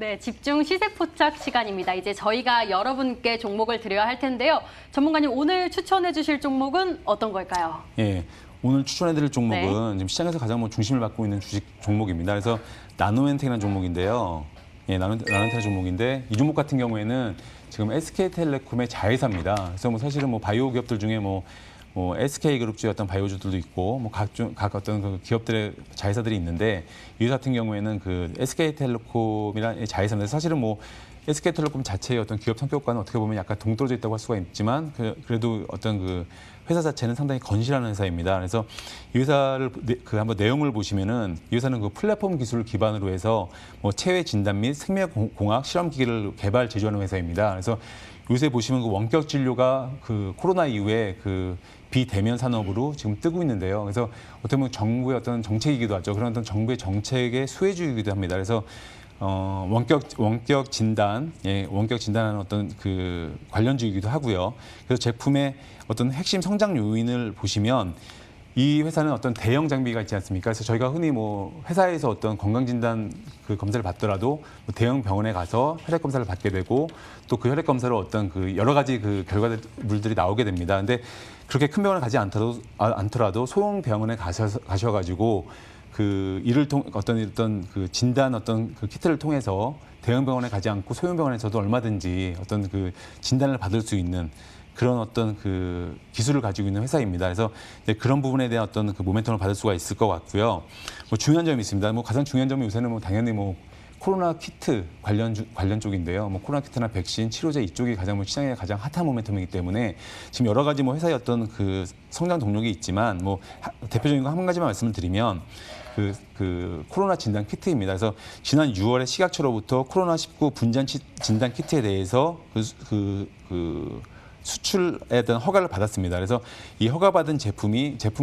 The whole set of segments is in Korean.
네, 집중 시세 포착 시간입니다. 이제 저희가 여러분께 종목을 드려야 할 텐데요. 전문가님, 오늘 추천해 주실 종목은 어떤 걸까요? 예, 오늘 추천해드릴 종목은 지금 시장에서 가장 중심을 받고 있는 주식 종목입니다. 그래서 나노엔텍이라는 종목인데요. 예, 나노엔텍 종목인데 이 종목 같은 경우에는 지금 SK텔레콤의 자회사입니다. 그래서 사실은 바이오 기업들 중에 SK그룹주의 어떤 바이오주들도 있고 각 어떤 그 기업들의 자회사들이 있는데 이 회사 같은 경우에는 그 SK텔레콤이라는 자회사인데 사실은 SK텔레콤 자체의 어떤 기업 성격과는 어떻게 보면 약간 동떨어져 있다고 할 수가 있지만 그래도 어떤 그 회사 자체는 상당히 건실한 회사입니다. 그래서 이 회사를 한번 내용을 보시면은 이 회사는 그 플랫폼 기술을 기반으로 해서 체외 진단 및 생명공학 실험 기기를 개발 제조하는 회사입니다. 그래서 요새 보시면 그 원격 진료가 그 코로나 이후에 그 비대면 산업으로 지금 뜨고 있는데요. 그래서 어떻게 보면 정부의 어떤 정책이기도 하죠. 그런 어떤 정부의 정책의 수혜주이기도 합니다. 그래서 원격 진단, 원격 진단하는 어떤 그 관련주이기도 하고요. 그래서 제품의 어떤 핵심 성장 요인을 보시면 이 회사는 어떤 대형 장비가 있지 않습니까? 그래서 저희가 흔히 회사에서 어떤 건강진단 그 검사를 받더라도 대형 병원에 가서 혈액 검사를 받게 되고 또 그 혈액 검사로 어떤 그 여러 가지 그 결과물들이 나오게 됩니다. 근데 그렇게 큰 병원을 가지 않더라도 소형 병원에 가셔가지고 어떤 그 진단 어떤 그 키트를 통해서 대형 병원에 가지 않고 소형 병원에서도 얼마든지 어떤 그 진단을 받을 수 있는 그런 어떤 그 기술을 가지고 있는 회사입니다. 그래서 그런 부분에 대한 어떤 그 모멘텀을 받을 수가 있을 것 같고요. 중요한 점이 있습니다. 가장 중요한 점이 요새는 당연히 코로나 키트 관련 쪽인데요. 코로나 키트나 백신, 치료제 이쪽이 가장 시장의 가장 핫한 모멘텀이기 때문에 지금 여러 가지 회사의 어떤 그 성장 동력이 있지만 대표적인 거 한 가지만 말씀을 드리면 그 코로나 진단 키트입니다. 그래서 지난 6월에 식약처로부터 코로나19 분산 진단 키트에 대해서 수출에 대한 허가를 받았습니다. 그래서 이 허가받은 제품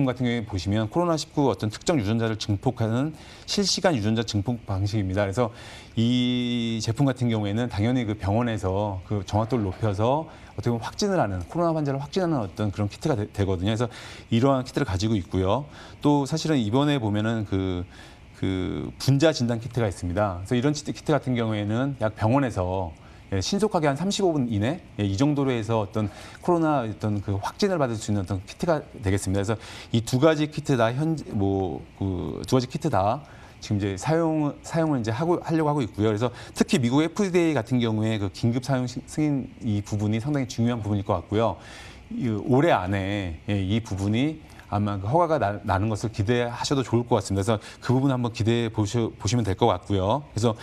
같은 경우에 보시면 코로나19 어떤 특정 유전자를 증폭하는 실시간 유전자 증폭 방식입니다. 그래서 이 제품 같은 경우에는 당연히 그 병원에서 그 정확도를 높여서 어떻게 보면 코로나 환자를 확진하는 어떤 그런 키트가 되거든요. 그래서 이러한 키트를 가지고 있고요. 또 사실은 이번에 보면은 그 분자 진단 키트가 있습니다. 그래서 이런 키트 같은 경우에는 약 병원에서 신속하게 한 35분 이내 이 정도로 해서 어떤 코로나 어떤 그 확진을 받을 수 있는 어떤 키트가 되겠습니다. 그래서 이 두 가지 키트 다 두 가지 키트 다 지금 이제 사용을 이제 하려고 하고 있고요. 그래서 특히 미국 FDA 같은 경우에 그 긴급 사용 승인 이 부분이 상당히 중요한 부분일 것 같고요. 올해 안에 이 부분이 아마 그 허가가 나는 것을 기대하셔도 좋을 것 같습니다. 그래서 그 부분 한번 기대해 보시면 될 것 같고요. 그래서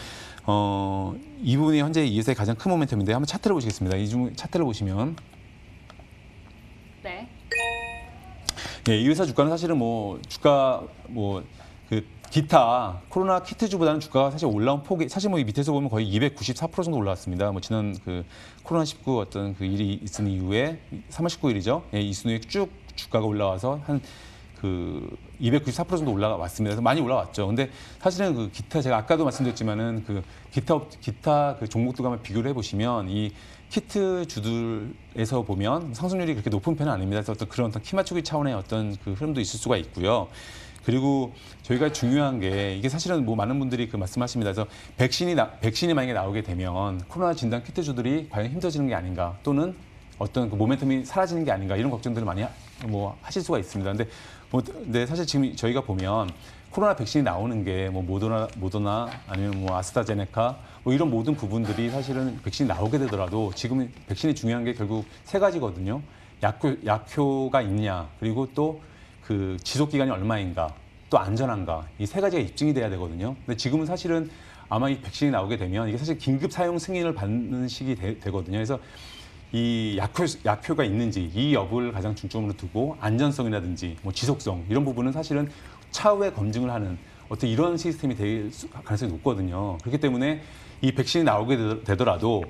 이 부분이 현재 이 회사의 가장 큰 모멘텀인데 한번 차트를 보시겠습니다. 차트를 보시면 네. 이 회사 주가는 사실은 기타 코로나 키트주보다는 주가가 사실 올라온 폭이 사실 이 밑에서 보면 거의 294% 정도 올라왔습니다. 지난 그 코로나19 어떤 그 일이 있은 이후에 3월 19일이죠. 이 순위에 쭉 주가가 올라와서 한 294% 정도 올라왔습니다. 그래서 많이 올라왔죠. 근데 사실은 그 기타 제가 아까도 말씀드렸지만은 그 기타 그 종목들과 한번 비교를 해보시면 이 키트 주들에서 보면 상승률이 그렇게 높은 편은 아닙니다. 그래서 그런 키 맞추기 차원의 어떤 그 흐름도 있을 수가 있고요. 그리고 저희가 중요한 게 이게 사실은 많은 분들이 그 말씀하십니다. 그래서 백신이 만약에 나오게 되면 코로나 진단 키트 주들이 과연 힘들어지는 게 아닌가 또는 어떤 그 모멘텀이 사라지는 게 아닌가 이런 걱정들을 많이 하실 수가 있습니다. 근데 사실 지금 저희가 보면 코로나 백신이 나오는 게 모더나 아니면 아스트라제네카 이런 모든 부분들이 사실은 백신이 나오게 되더라도 지금 백신이 중요한 게 결국 세 가지거든요. 약효가 있냐, 그리고 또 그 지속 기간이 얼마인가, 또 안전한가 이 세 가지가 입증이 돼야 되거든요. 근데 지금은 사실은 아마 이 백신이 나오게 되면 이게 사실 긴급 사용 승인을 받는 시기 되거든요. 그래서 이 약효가 있는지 이 여부를 가장 중점으로 두고 안전성이라든지 지속성 이런 부분은 사실은 차후에 검증을 하는 어떤 이런 시스템이 될 가능성이 높거든요. 그렇기 때문에 이 백신이 나오게 되더라도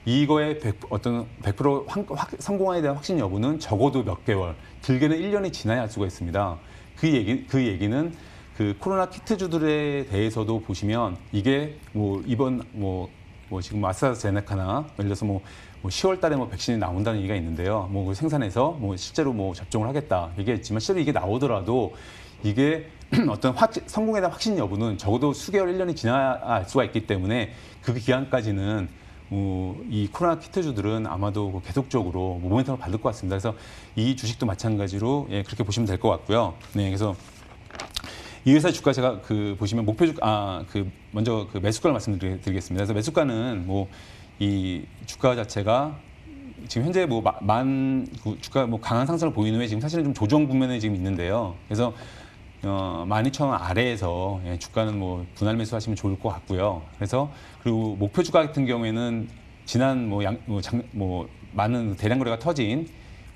이거의 100% 성공에 대한 확신 여부는 적어도 몇 개월, 길게는 1년이 지나야 할 수가 있습니다. 그 얘기는 그 코로나 키트주들에 대해서도 보시면 이게 이번 지금 아스트라제네카나 예를 들어서 10월 달에 백신이 나온다는 얘기가 있는데요. 생산해서 실제로 접종을 하겠다 얘기했지만 실제로 이게 나오더라도 이게 어떤 성공에 대한 확신 여부는 적어도 수개월, 1년이 지나야 알 수가 있기 때문에 그 기간까지는 이 코로나 키트주들은 아마도 계속적으로 모멘텀을 받을 것 같습니다. 그래서 이 주식도 마찬가지로 예, 그렇게 보시면 될 것 같고요. 네, 그래서 이 회사 주가 제가 보시면 목표 주가 먼저 매수가를 말씀드리겠습니다. 그래서 매수가는 이 주가 자체가 지금 현재 주가 강한 상승을 보이는 후에 지금 사실은 좀 조정 국면에 지금 있는데요. 그래서 12,000원 아래에서 예, 주가는 분할 매수하시면 좋을 것 같고요. 그래서 그리고 목표 주가 같은 경우에는 지난 많은 대량 거래가 터진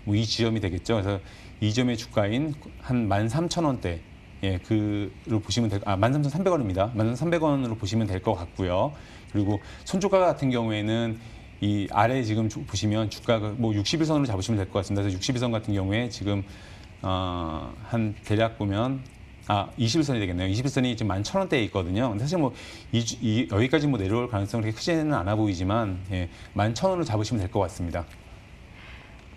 이 지점이 되겠죠. 그래서 이 지점의 주가인 한 13,000원대 예, 그를 보시면 13,300원입니다. 13,300원으로 보시면 될 것 같고요. 그리고 손주가 같은 경우에는 이 아래 지금 보시면 주가가 61선으로 잡으시면 될 것 같습니다. 그래서 61선 같은 경우에 지금 한 대략 보면 21선이 되겠네요. 21선이 지금 11,000원대에 있거든요. 근데 사실 여기까지 내려올 가능성은 그렇게 크지는 않아 보이지만 예, 11,000원을 잡으시면 될 것 같습니다.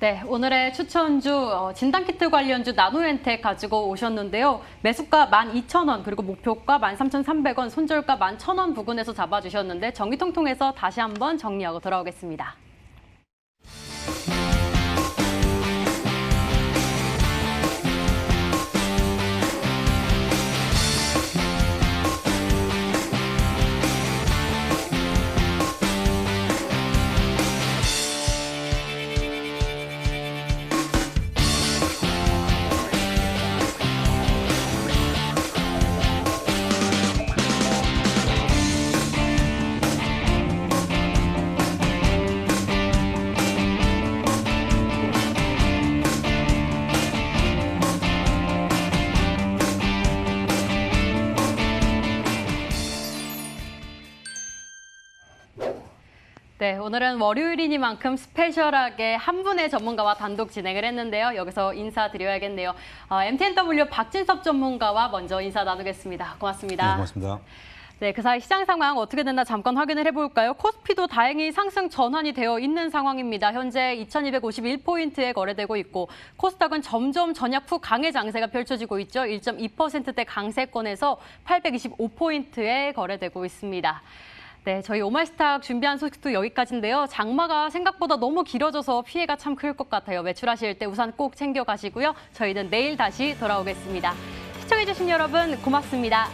네, 오늘의 추천주 진단키트 관련주 나노엔텍 가지고 오셨는데요. 매수가 12,000원 그리고 목표가 13,300원, 손절가 11,000원 부근에서 잡아주셨는데 정리통통해서 다시 한번 정리하고 돌아오겠습니다. 네, 오늘은 월요일이니만큼 스페셜하게 한 분의 전문가와 단독 진행을 했는데요. 여기서 인사드려야겠네요. MTNW 박진섭 전문가와 먼저 인사 나누겠습니다. 고맙습니다. 네, 고맙습니다. 네, 그 사이 시장 상황 어떻게 됐나 잠깐 확인을 해볼까요? 코스피도 다행히 상승 전환이 되어 있는 상황입니다. 현재 2,251포인트에 거래되고 있고 코스닥은 점점 전약 후 강의 장세가 펼쳐지고 있죠. 1.2%대 강세권에서 825포인트에 거래되고 있습니다. 네, 저희 오마이스탁 준비한 소식도 여기까지인데요. 장마가 생각보다 너무 길어져서 피해가 참 클 것 같아요. 외출하실 때 우산 꼭 챙겨가시고요. 저희는 내일 다시 돌아오겠습니다. 시청해주신 여러분 고맙습니다.